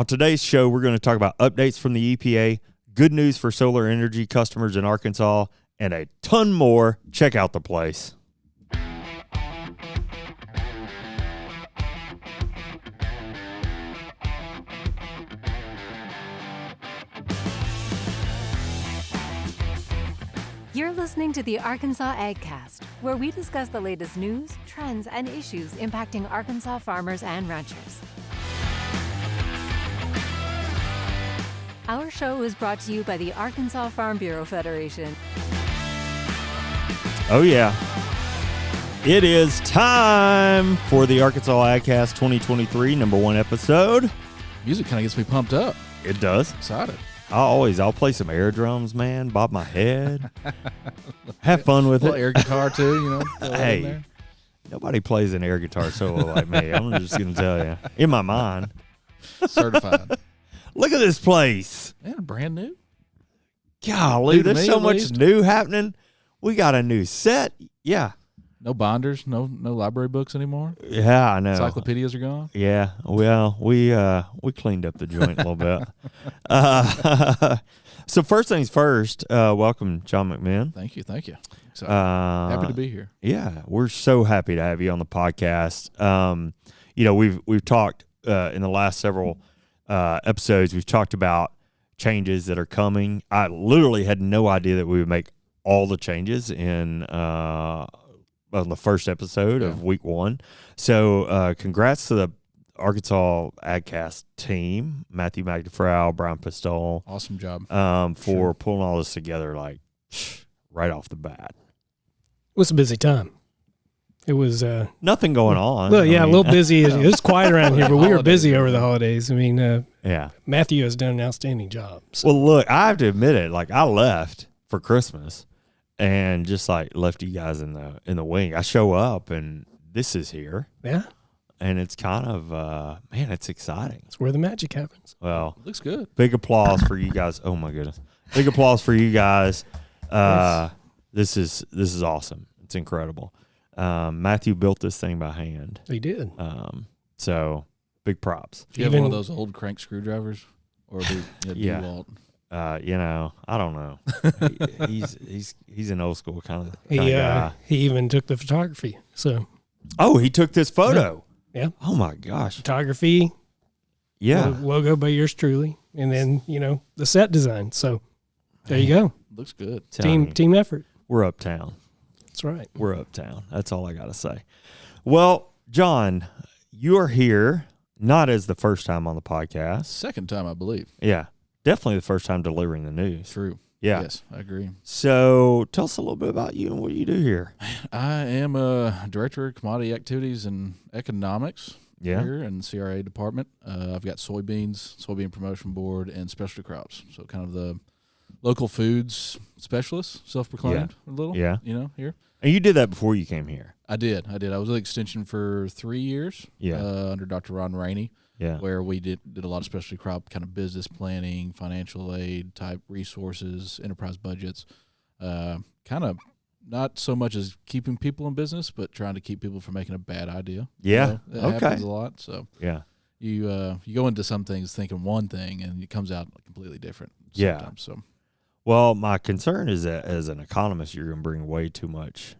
On today's show, we're going to talk about updates from the EPA, good news for solar energy customers in Arkansas, and a ton more. Check out the place. You're listening to the Arkansas AgCast, where we discuss the latest news, trends, and issues impacting Arkansas farmers and ranchers. Our show is brought to you by the Arkansas Farm Bureau Federation. Oh, yeah. It is time for the Arkansas AgCast 2023 #1 episode. Music kind of gets me pumped up. It does. Excited. I'll play some air drums, man, bob my head. Have fun with it. Air guitar, too, you know. Hey, nobody plays an air guitar solo like me. I'm just going to tell you. In my mind. Certified. Look at this place. Man, brand new. Golly, New to there's me, so at much least. new happening. We got a new set. Yeah. No binders, no library books anymore. Yeah, I know. Encyclopedias are gone. Yeah. Well, we cleaned up the joint a little bit. So first things first, welcome, John McMinn. Thank you. Excited. Happy to be here. Yeah, we're so happy to have you on the podcast. We've talked in the last several episodes. We've talked about changes that are coming. I literally had no idea that we would make all the changes on the first episode of week 1. So congrats to the Arkansas AgCast team, Matthew McDefrau, Brian Pistole. Awesome job. For pulling all this together like right off the bat. It was a busy time. It was nothing going on. Well, yeah, a little busy. It was quiet around here, but we were busy over the holidays. I mean, yeah. Matthew has done an outstanding job. So. Well, look, I have to admit it. Like, I left for Christmas and just like left you guys in the wing. I show up and this is here. Yeah. And it's kind of man, it's exciting. It's where the magic happens. Well, looks good. Big applause for you guys. Oh my goodness. Big applause for you guys. This is awesome. It's incredible. Matthew built this thing by hand. He did. So big props. Do you have one of those old crank screwdrivers, or yeah. DeWalt? I don't know. He's an old school kind of guy. He even took the photography. So. Oh, he took this photo. Yeah. Oh my gosh. Photography. Yeah. Logo by yours truly, and then the set design. So there you go. Looks good. Team effort. We're uptown. That's right. We're uptown. That's all I got to say. Well, John, you are here not as the first time on the podcast. Second time, I believe. Yeah. Definitely the first time delivering the news. True. Yeah. Yes, I agree. So tell us a little bit about you and what you do here. I am a director of commodity activities and economics here in the CRA department. I've got soybean promotion board, and specialty crops. So kind of the local foods specialist, self-proclaimed a little. Yeah. Here. And you did that before you came here. I did. I was with Extension for 3 years. Under Dr. Ron Rainey. Yeah. Where we did a lot of specialty crop kind of business planning, financial aid type resources, enterprise budgets. Kind of not so much as keeping people in business, but trying to keep people from making a bad idea. Yeah. That happens a lot. So yeah. You go into some things thinking one thing and it comes out completely different. Sometimes. So. Well, my concern is that as an economist, you're going to bring way too much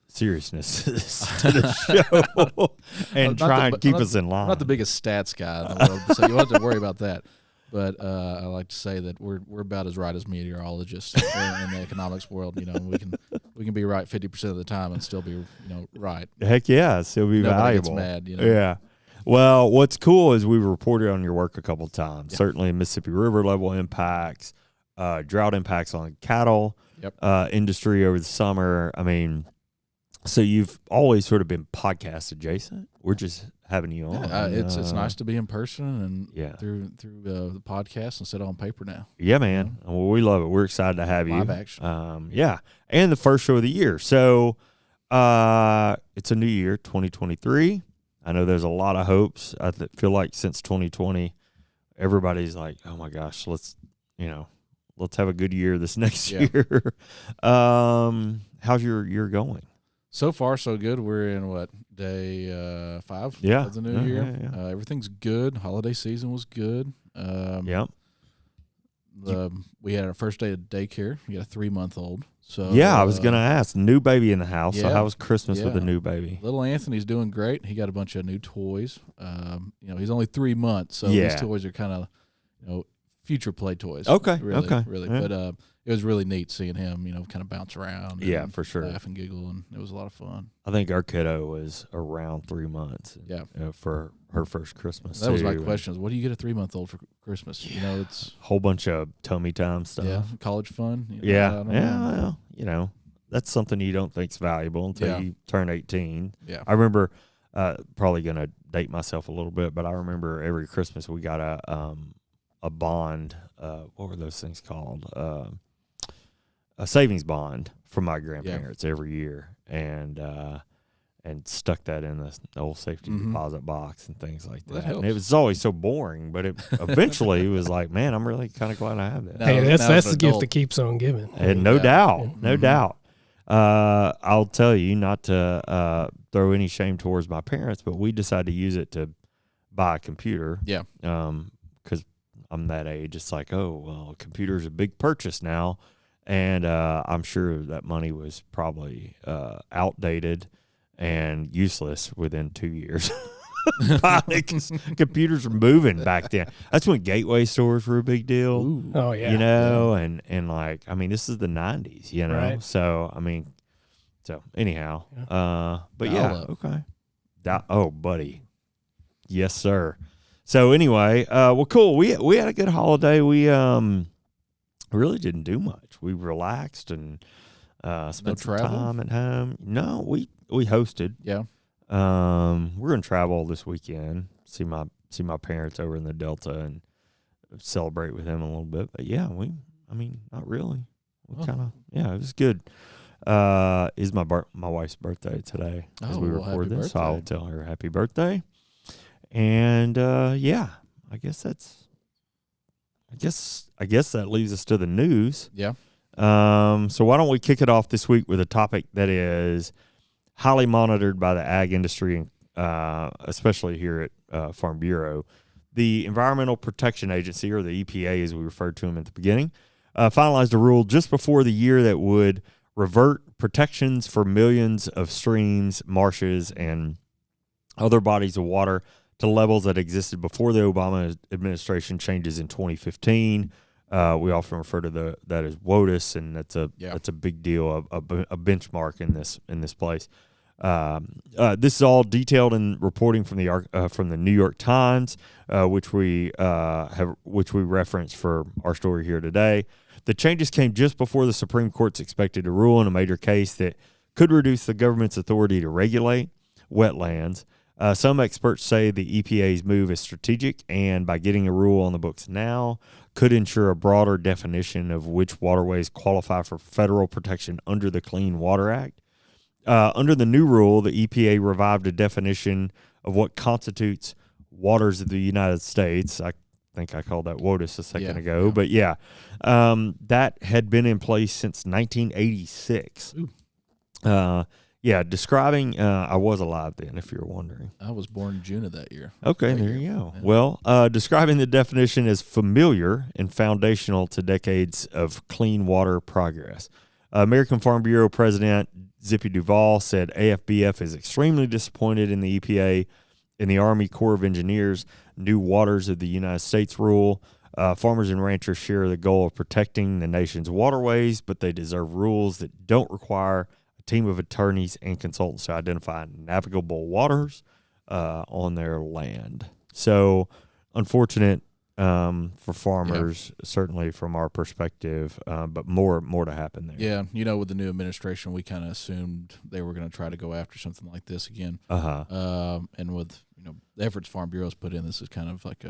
seriousness to the show and try and keep us in line. I'm not the biggest stats guy in the world, so you don't have to worry about that. But I like to say that we're about as right as meteorologists in the economics world. We can be right 50% of the time and still be right. Heck yeah, still be valuable. Nobody gets mad. Yeah. Well, what's cool is we've reported on your work a couple of times. Yeah. Certainly Mississippi River level impacts, drought impacts on cattle industry over the summer. I mean, so you've always sort of been podcast adjacent. We're just having you on. It's nice to be in person and through the podcast instead of on paper now. Yeah, man. Well, we love it. We're excited to have you. Live action. And the first show of the year. So it's a new year, 2023. I know there's a lot of hopes. I feel like since 2020, everybody's like, oh my gosh, let's have a good year this next year. How's your year going? So far, so good. We're in day 5 Yeah. of the new year. Yeah. Everything's good. Holiday season was good. Yep. We had our first day of daycare. We got a 3-month-old. So I was gonna ask. New baby in the house. So yeah. how was Christmas with Yeah. a new baby? Little Anthony's doing great. He got a bunch of new toys. He's only 3 months, so Yeah. these toys are kind of, future play toys. Okay. Really, Okay. really. Yeah. But it was really neat seeing him, kind of bounce around. Yeah, and for sure. laugh and giggle, and it was a lot of fun. I think our kiddo was around 3 months. Yeah. For her first Christmas. That was my too. question: is what do you get a 3-month-old for Christmas? It's Whole bunch of tummy time stuff. college fun. I don't know. Well, that's something you don't think's valuable until you turn 18. Yeah. I remember, probably gonna date myself a little bit, but I remember every Christmas we got a bond. What were those things called? A savings bond from my grandparents every year, and stuck that in the old safety deposit box and things like that. helps. And it was always so boring, but it eventually was like, man, I'm really kind of glad I have that. Hey, that's as the an gift adult. that keeps on giving. And no doubt. I'll tell you, not to throw any shame towards my parents, but we decided to use it to buy a computer. Yeah. Because I'm that age. It's like, oh, well, a computer's a big purchase now. And I'm sure that money was probably outdated and useless within 2 years. Because computers were moving back then. That's when gateway stores were a big deal. Ooh. Oh yeah. And like, I mean, this is the 90s, Right. So, I mean, anyhow, but Dial up. okay. Oh, buddy. Yes, sir. So anyway, well, cool. We had a good holiday. We really didn't do much. We relaxed and spent some travel? time at home. No, we hosted. Yeah. We're gonna travel this weekend. See my parents over in the Delta and celebrate with them a little bit. But yeah, not really. We kind of it was good. Is my wife's birthday today as we record happy this, so I'll birthday. tell her happy birthday. And I guess that leaves us to the news. Yeah. So why don't we kick it off this week with a topic that is highly monitored by the ag industry, especially here at Farm Bureau. The Environmental Protection Agency, or the EPA as we referred to them at the beginning, finalized a rule just before the year that would revert protections for millions of streams, marshes, and other bodies of water to levels that existed before the Obama administration changes in 2015. We often refer to that as WOTUS, and that's a big deal, a benchmark in this place. This is all detailed in reporting from the New York Times, which we reference for our story here today. The changes came just before the Supreme Court's expected to rule in a major case that could reduce the government's authority to regulate wetlands. Some experts say the EPA's move is strategic, and by getting a rule on the books now, could ensure a broader definition of which waterways qualify for federal protection under the Clean Water Act. Under the new rule, the EPA revived a definition of what constitutes waters of the United States. I think I called that WOTUS a second ago, but that had been in place since 1986. Describing, I was alive then, if you're wondering. I was born in June of that year. Okay, there you go. Yeah. Well, describing the definition as familiar and foundational to decades of clean water progress. American Farm Bureau President Zippy Duvall said AFBF is extremely disappointed in the EPA and the Army Corps of Engineers' new Waters of the United States rule. Farmers and ranchers share the goal of protecting the nation's waterways, but they deserve rules that don't require team of attorneys and consultants to identify navigable waters on their land. So, unfortunate for farmers, certainly from our perspective, but more to happen there. Yeah, with the new administration, we kind of assumed they were going to try to go after something like this again. And with the efforts Farm Bureau's put in, this is kind of like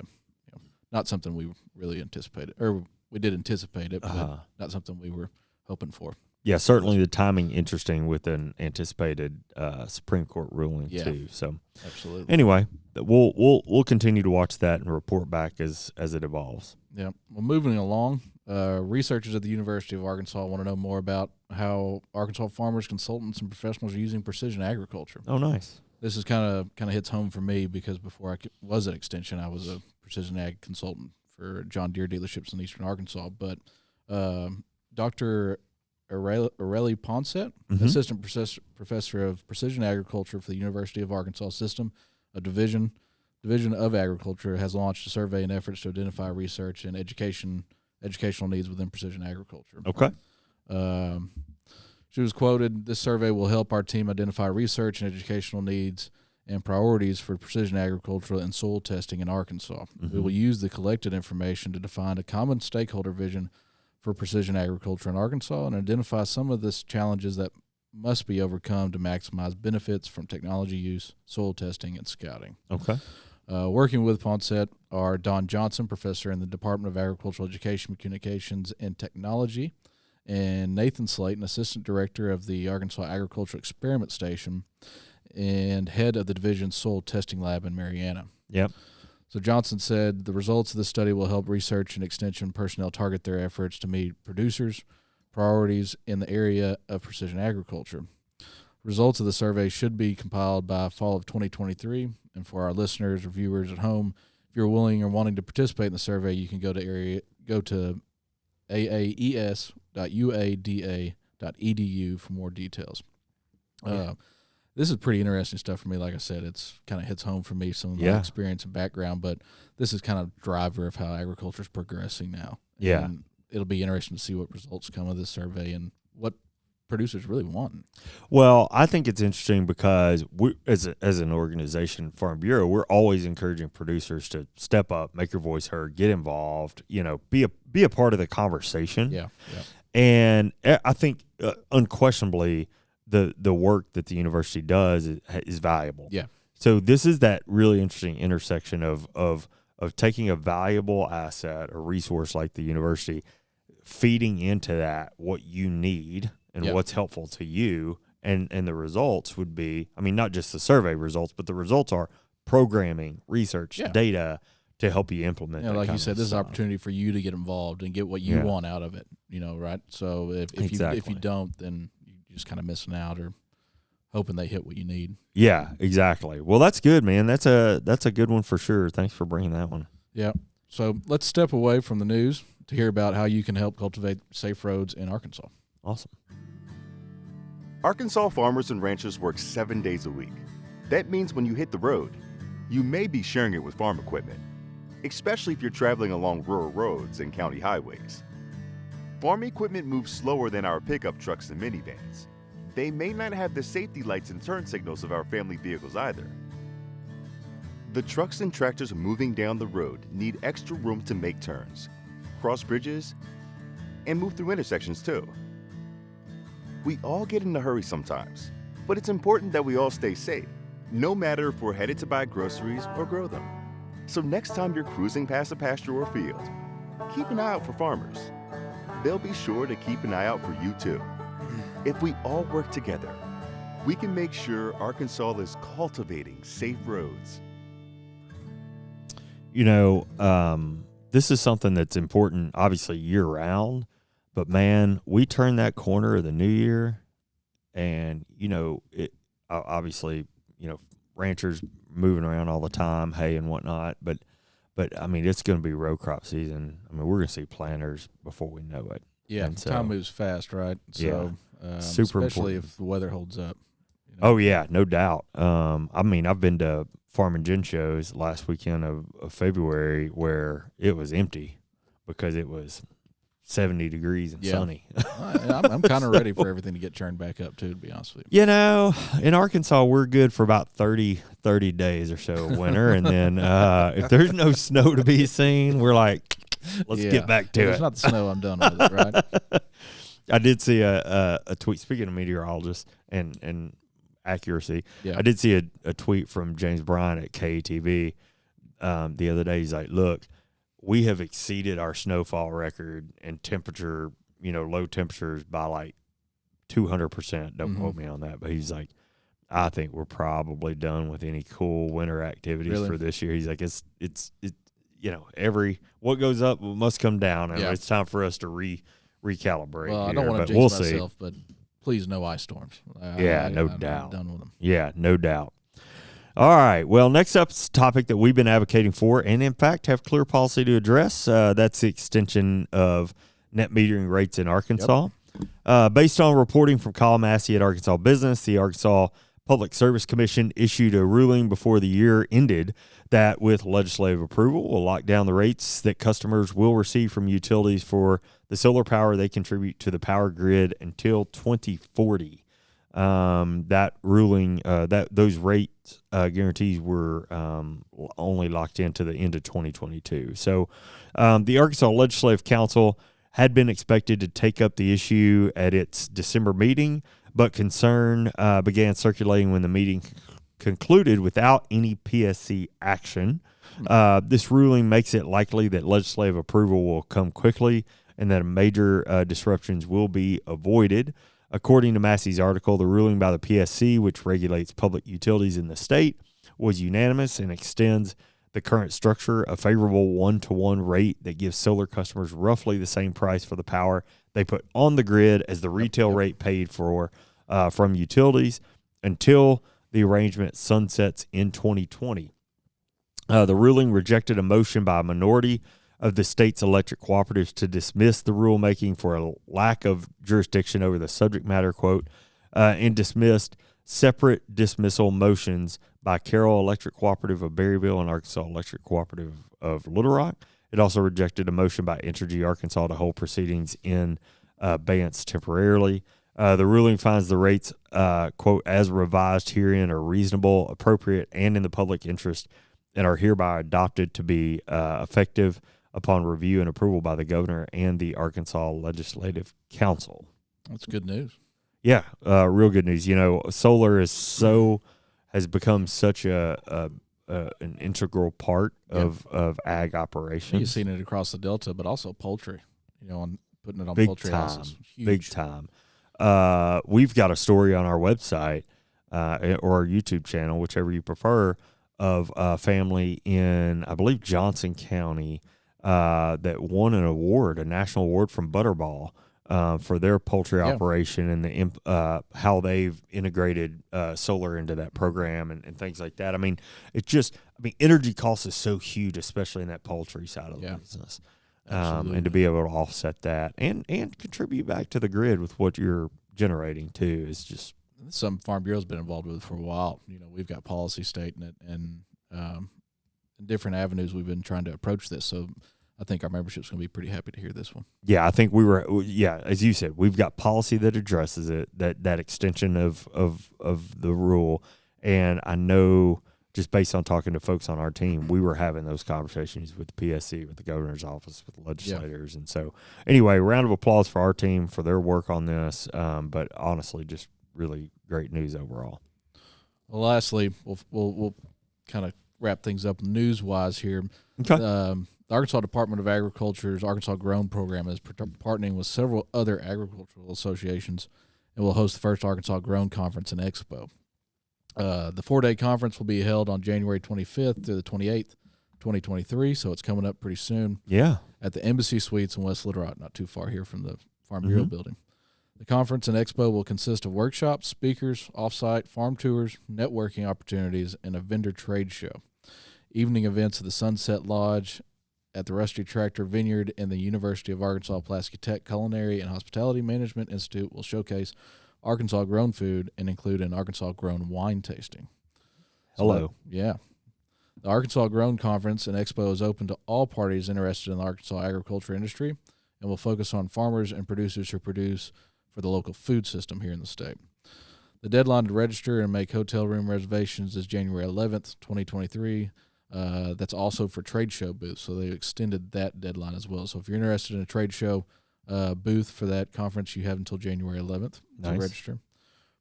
not something we really anticipated, or we did anticipate it, but not something we were hoping for. Yeah, certainly the timing interesting with an anticipated Supreme Court ruling too. So absolutely. Anyway, we'll continue to watch that and report back as it evolves. Yeah. Well, moving along, researchers at the University of Arkansas want to know more about how Arkansas farmers, consultants, and professionals are using precision agriculture. Oh, nice. This is kind of hits home for me because before I was at Extension, I was a precision ag consultant for John Deere dealerships in eastern Arkansas. But Dr. Aurelie Ponset, assistant professor of precision agriculture for the University of Arkansas System, a division of agriculture, has launched a survey in efforts to identify research and educational needs within precision agriculture. Okay. She was quoted, "This survey will help our team identify research and educational needs and priorities for precision agriculture and soil testing in Arkansas. We will use the collected information to define a common stakeholder vision for precision agriculture in Arkansas and identify some of the challenges that must be overcome to maximize benefits from technology use, soil testing, and scouting." Okay. Working with Ponset are Don Johnson, professor in the Department of Agricultural Education, Communications, and Technology, and Nathan Slayton, assistant director of the Arkansas Agricultural Experiment Station and head of the division's soil testing lab in Marianna. Yep. So Johnson said the results of the study will help research and extension personnel target their efforts to meet producers' priorities in the area of precision agriculture. Results of the survey should be compiled by fall of 2023. And for our listeners or viewers at home, if you're willing or wanting to participate in the survey, you can go to aaes.uada.edu for more details. This is pretty interesting stuff for me. Like I said, it's kind of hits home for me, some of my experience and background, but this is kind of driver of how agriculture is progressing now. Yeah. And it'll be interesting to see what results come of this survey and what producers really want. Well, I think it's interesting because we, as an organization, Farm Bureau, we're always encouraging producers to step up, make your voice heard, get involved, be a part of the conversation. Yeah. And I think unquestionably the work that the university does is valuable. Yeah. So this is that really interesting intersection of taking a valuable asset or resource like the university, feeding into that what you need and what's helpful to you, and the results would be, I mean, not just the survey results, but the results are programming, research, data to help you implement. Yeah, like you said, this is an opportunity for you to get involved and get what you want out of it. Right? So if you don't, then you're just kind of missing out or hoping they hit what you need. Yeah, exactly. Well, that's good, man. That's a good one for sure. Thanks for bringing that one. Yeah. So let's step away from the news to hear about how you can help cultivate safe roads in Arkansas. Awesome. Arkansas farmers and ranchers work 7 days a week. That means when you hit the road, you may be sharing it with farm equipment, especially if you're traveling along rural roads and county highways. Farm equipment moves slower than our pickup trucks and minivans. They may not have the safety lights and turn signals of our family vehicles either. The trucks and tractors moving down the road need extra room to make turns, cross bridges, and move through intersections too. We all get in a hurry sometimes, but it's important that we all stay safe, no matter if we're headed to buy groceries or grow them. So next time you're cruising past a pasture or field, keep an eye out for farmers. They'll be sure to keep an eye out for you too. If we all work together, we can make sure Arkansas is cultivating safe roads. This is something that's important, obviously, year-round. But, man, we turn that corner of the new year, and, it obviously, ranchers moving around all the time, hay and whatnot. But I mean, it's going to be row crop season. I mean, we're going to see planters before we know it. Yeah, and time moves fast, right? So, super especially important. if the weather holds up. Oh, yeah, no doubt. I mean, I've been to Farm and Gin shows last weekend of February where it was empty because it was 70 degrees and sunny. I'm kind of ready for everything to get turned back up, too, to be honest with you. In Arkansas, we're good for about 30 days or so of winter. And then if there's no snow to be seen, we're like, let's get back to it. It's not the snow, I'm done with it, right? I did see a tweet, speaking of meteorologists and accuracy, I did see a tweet from James Bryant at KTV the other day. He's like, look, we have exceeded our snowfall record and temperature, low temperatures by like 200%. Don't quote me on that, but he's like, I think we're probably done with any cool winter activities for this year. He's like, it's what goes up must come down, and it's time for us to recalibrate. Well, here. I don't want to jinx myself, but please, no ice storms. No I'm doubt. Done with them. Yeah, no doubt. All right. Well, next up is a topic that we've been advocating for, and in fact have clear policy to address. That's the extension of net metering rates in Arkansas. Based on reporting from Kyle Massey at Arkansas Business, the Arkansas Public Service Commission issued a ruling before the year ended that, with legislative approval, will lock down the rates that customers will receive from utilities for the solar power they contribute to the power grid until 2040. That ruling, those rate guarantees were only locked into the end of 2022. So the Arkansas Legislative Council had been expected to take up the issue at its December meeting, but concern began circulating when the meeting concluded without any PSC action. This ruling makes it likely that legislative approval will come quickly and that major disruptions will be avoided. According to Massey's article, the ruling by the PSC, which regulates public utilities in the state, was unanimous and extends the current structure, a favorable 1-to-1 rate that gives solar customers roughly the same price for the power they put on the grid as the retail rate paid for from utilities until the arrangement sunsets in 2020. The ruling rejected a motion by a minority of the state's electric cooperatives to dismiss the rulemaking for a lack of jurisdiction over the subject matter, quote, and dismissed separate dismissal motions by Carroll Electric Cooperative of Berryville and Arkansas Electric Cooperative of Little Rock. It also rejected a motion by Entergy Arkansas to hold proceedings in abeyance temporarily. The ruling finds the rates, quote, as revised herein are reasonable, appropriate, and in the public interest, and are hereby adopted to be effective upon review and approval by the governor and the Arkansas Legislative Council. That's good news. Yeah, real good news. Solar has become such an integral part of ag operations. You've seen it across the Delta, but also poultry. On putting it on big poultry time, houses. Huge. Big time. We've got a story on our website or our YouTube channel, whichever you prefer, of a family in, I believe, Johnson County that won an award, a national award from Butterball for their poultry operation and how they've integrated solar into that program and things like that. I mean, energy costs is so huge, especially in that poultry side of the business. And to be able to offset that and contribute back to the grid with what you're generating too is just some Farm Bureau's been involved with it for a while. We've got policy stating it and different avenues we've been trying to approach this. So I think our membership's going to be pretty happy to hear this one. Yeah, I think as you said, we've got policy that addresses it, that extension of the rule. And I know, just based on talking to folks on our team, we were having those conversations with the PSC, with the governor's office, with the legislators. And so anyway, round of applause for our team for their work on this. But honestly, just really great news overall. Well, lastly, we'll kind of wrap things up news-wise here. Okay. The Arkansas Department of Agriculture's Arkansas Grown program is partnering with several other agricultural associations and will host the first Arkansas Grown Conference and Expo. The 4-day conference will be held on January 25th through the 28th, 2023, so it's coming up pretty soon. Yeah. At the Embassy Suites in West Little Rock, not too far here from the Farm Bureau building. The conference and expo will consist of workshops, speakers, off-site farm tours, networking opportunities, and a vendor trade show. Evening events at the Sunset Lodge, at the Rusty Tractor Vineyard, and the University of Arkansas Pulaski Tech Culinary and Hospitality Management Institute will showcase Arkansas-grown food and include an Arkansas-grown wine tasting. Hello. The Arkansas Grown Conference and Expo is open to all parties interested in the Arkansas agriculture industry and will focus on farmers and producers who produce for the local food system here in the state. The deadline to register and make hotel room reservations is January 11th, 2023. That's also for trade show booths, so they extended that deadline as well. So if you're interested in a trade show booth for that conference, you have until January 11th to register.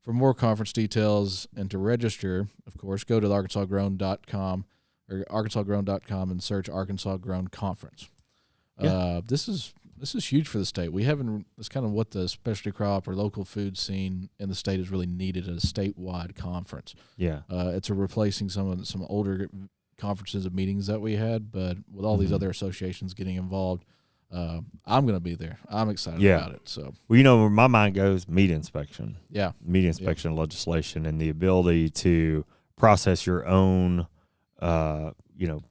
For more conference details and to register, of course, go to the arkansasgrown.com or arkansasgrown.com and search Arkansas Grown Conference. This is this is huge for the state. We haven't. It's kind of what the specialty crop or local food scene in the state is really needed at a statewide conference. Yeah, it's a replacing some older conferences and meetings that we had, but with all these other associations getting involved, I'm going to be there. I'm excited about it. So, well, where my mind goes, meat inspection. Yeah, meat inspection legislation and the ability to process your own, animal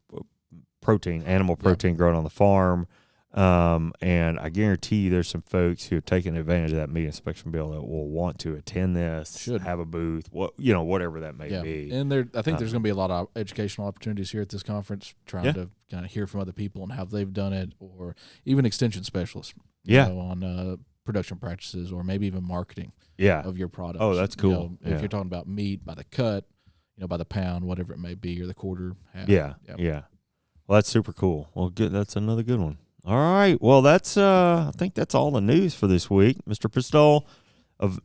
protein grown on the farm. And I guarantee you there's some folks who have taken advantage of that meat inspection bill that will want to attend this, have a booth, whatever that may be. And I think there's going to be a lot of educational opportunities here at this conference, trying to kind of hear from other people and how they've done it, or even extension specialists, on production practices, or maybe even marketing of your products. Oh, that's cool. If you're talking about meat by the cut, by the pound, whatever it may be, or the quarter, half. Yeah. Well, that's super cool. Well, good. That's another good one. All right. Well, that's I think that's all the news for this week, Mr. Pistole.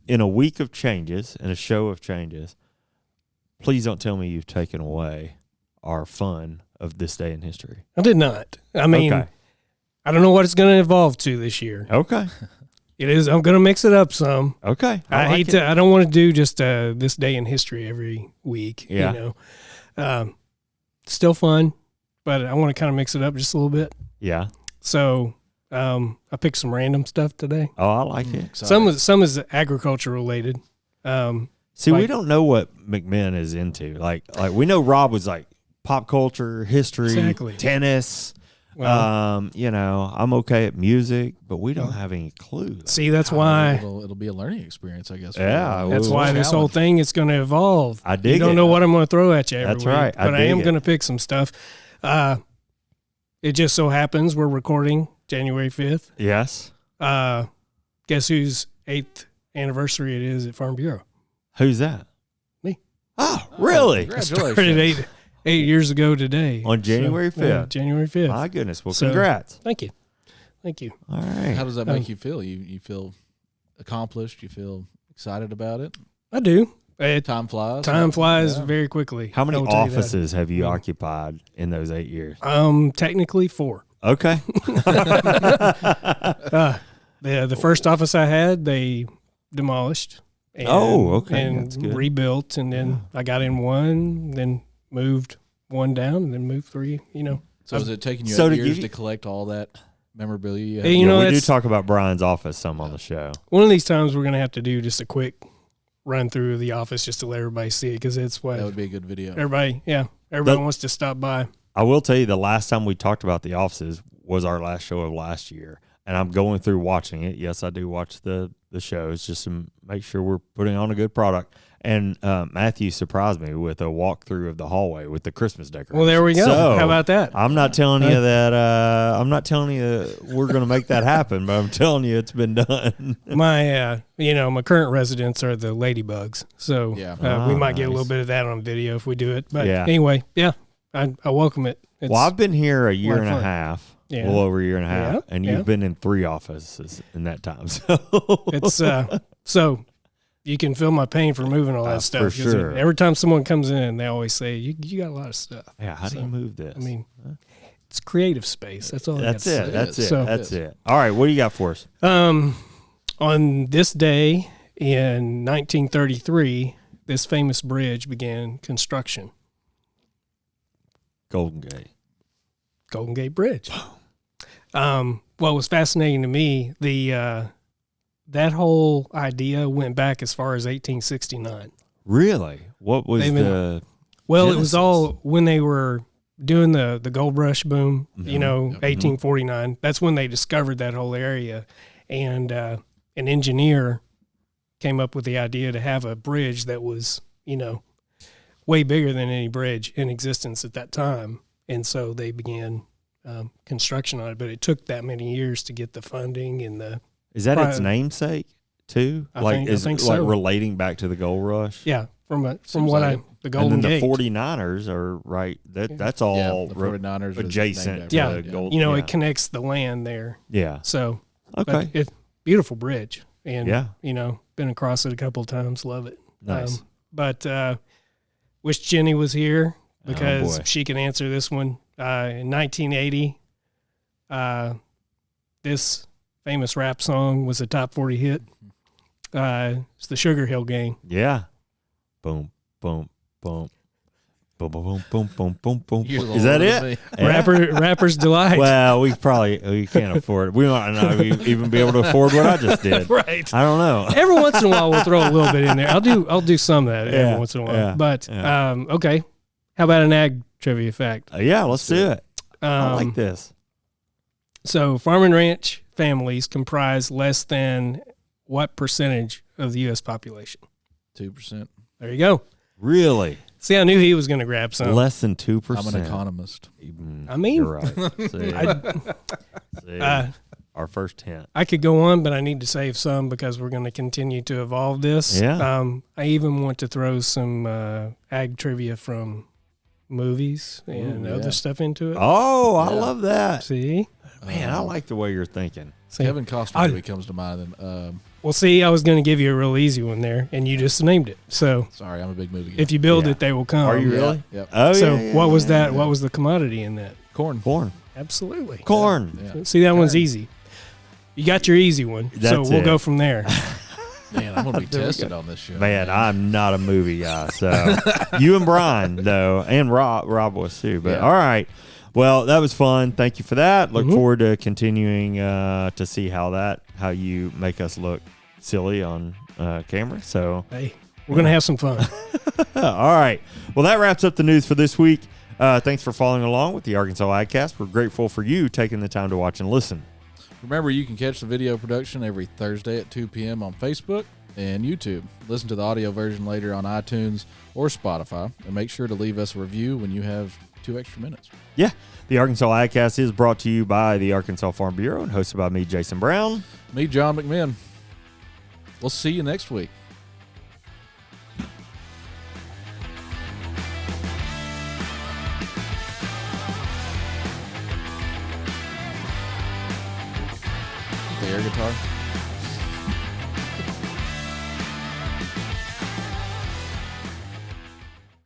In a week of changes, in a show of changes, please don't tell me you've taken away our fun of this day in history. I did not. I mean, I don't know what it's going to evolve to this year. Okay. It is. I'm going to mix it up some. Okay. I don't want to do just this day in history every week. Yeah. Still fun, but I want to kind of mix it up just a little bit. Yeah. So I picked some random stuff today. Oh, I like it. Some is agriculture related. See, we don't know what McMinn is into. Like we know Rob was like pop culture, history, tennis. Well, I'm okay at music, but we don't have any clue. See, that's why it'll be a learning experience, I guess. Yeah, that's why this whole thing is going to evolve. I dig it. You don't know what I'm going to throw at you every week. That's right. But I am going to pick some stuff. It just so happens we're recording January 5th. Yes. Guess whose 8th anniversary it is at Farm Bureau? Who's that? Me. Oh, really? Congratulations. Started 8 years ago today. On January 5th. Yeah, January 5th. My goodness. Well, congrats. Thank you. All right. How does that make you feel? You feel accomplished? You feel excited about it? I do. Time flies. Time flies very quickly. How many offices have you occupied in those 8 years? Technically 4. Okay. The first office I had, they demolished. And, And rebuilt, and then I got in one, then moved one down, and then moved 3. So is it taking you years to collect all that memorabilia? You have? We do talk about Brian's office some on the show. One of these times we're going to have to do just a quick run through the office just to let everybody see it, because it's what that would be a good video. Everybody wants to stop by. I will tell you, the last time we talked about the offices was our last show of last year, and I'm going through watching it. Yes, I do watch the shows just to make sure we're putting on a good product. And Matthew surprised me with a walkthrough of the hallway with the Christmas decorations. Well, there we go. So, how about that? I'm not telling you that. I'm not telling you we're going to make that happen, but I'm telling you it's been done. My, my current residents are the ladybugs, so we might get a little bit of that on video if we do it. But anyway, I welcome it. Well, I've been here a year and a half. Yeah. A little over a year and a half, and you've been in 3 offices in that time. So it's so you can feel my pain for moving all that stuff. For sure. Every time someone comes in, they always say, "You got a lot of stuff." Yeah, how do you move this? I mean, it's creative space. That's all. That's it. That's it. All right, what do you got for us? On this day in 1933, this famous bridge began construction. Golden Gate Bridge. What was fascinating to me, that whole idea went back as far as 1869. Really? What was the Well, it was all when they were doing the gold rush boom, 1849. That's when they discovered that whole area. And an engineer came up with the idea to have a bridge that was, way bigger than any bridge in existence at that time. And so they began construction on it, but it took that many years to get the funding and the. Is that its namesake too? I think so. Relating back to the gold rush? Yeah, the Golden and then Gate. The 49ers are right. That's all the 49ers adjacent. Yeah, to gold. It connects the land there. Yeah. So okay, it's beautiful bridge, and yeah, been across it a couple of times. Love it. Nice. But wish Jenny was here because she can answer this one. In 1980, this famous rap song was a top 40 hit. It's the Sugar Hill Gang. Yeah. Boom, boom, boom. Boom, boom, boom, boom, boom, boom. Is that it? Yeah. Rapper's Delight. Well, we can't afford it. We might not even be able to afford what I just did. Right. I don't know. Every once in a while, we'll throw a little bit in there. I'll do some of that every once in a while. Yeah, but okay. How about an ag trivia fact? Yeah, let's do it. I like this. So, farm and ranch families comprise less than what percentage of the U.S. population? 2%. There you go. Really? See, I knew he was going to grab some. Less than 2%. I'm an economist. I mean, you're right. See, our first hint. I could go on, but I need to save some because we're going to continue to evolve this. Yeah. I even want to throw some ag trivia from movies and other stuff into it. Oh, I love that. See? Man, I like the way you're thinking. See? Kevin Costner movie comes to mind. Well, see, I was going to give you a real easy one there, and you just named it. So sorry, I'm a big movie guy. if you build it, they will come. Are you really? Yep. Oh, So yeah, what was that? What was the commodity in that? Corn. Absolutely. Corn. Yeah. See, that one's easy. You got your easy one, so we'll go from there. Man, I'm going to be tested on this show. Man, I'm not a movie guy. So you and Brian, though, and Rob was too. But all right. Well, that was fun. Thank you for that. Look forward to continuing to see how you make us look silly on camera. So Hey, we're going to have some fun. all right. Well, that wraps up the news for this week. Thanks for following along with the Arkansas AgCast. We're grateful for you taking the time to watch and listen. Remember, you can catch the video production every Thursday at 2 p.m. on Facebook and YouTube. Listen to the audio version later on iTunes or Spotify. And make sure to leave us a review when you have 2 extra minutes. Yeah. The Arkansas AgCast is brought to you by the Arkansas Farm Bureau and hosted by me, Jason Brown. Me, John McMinn. We'll see you next week. The air guitar.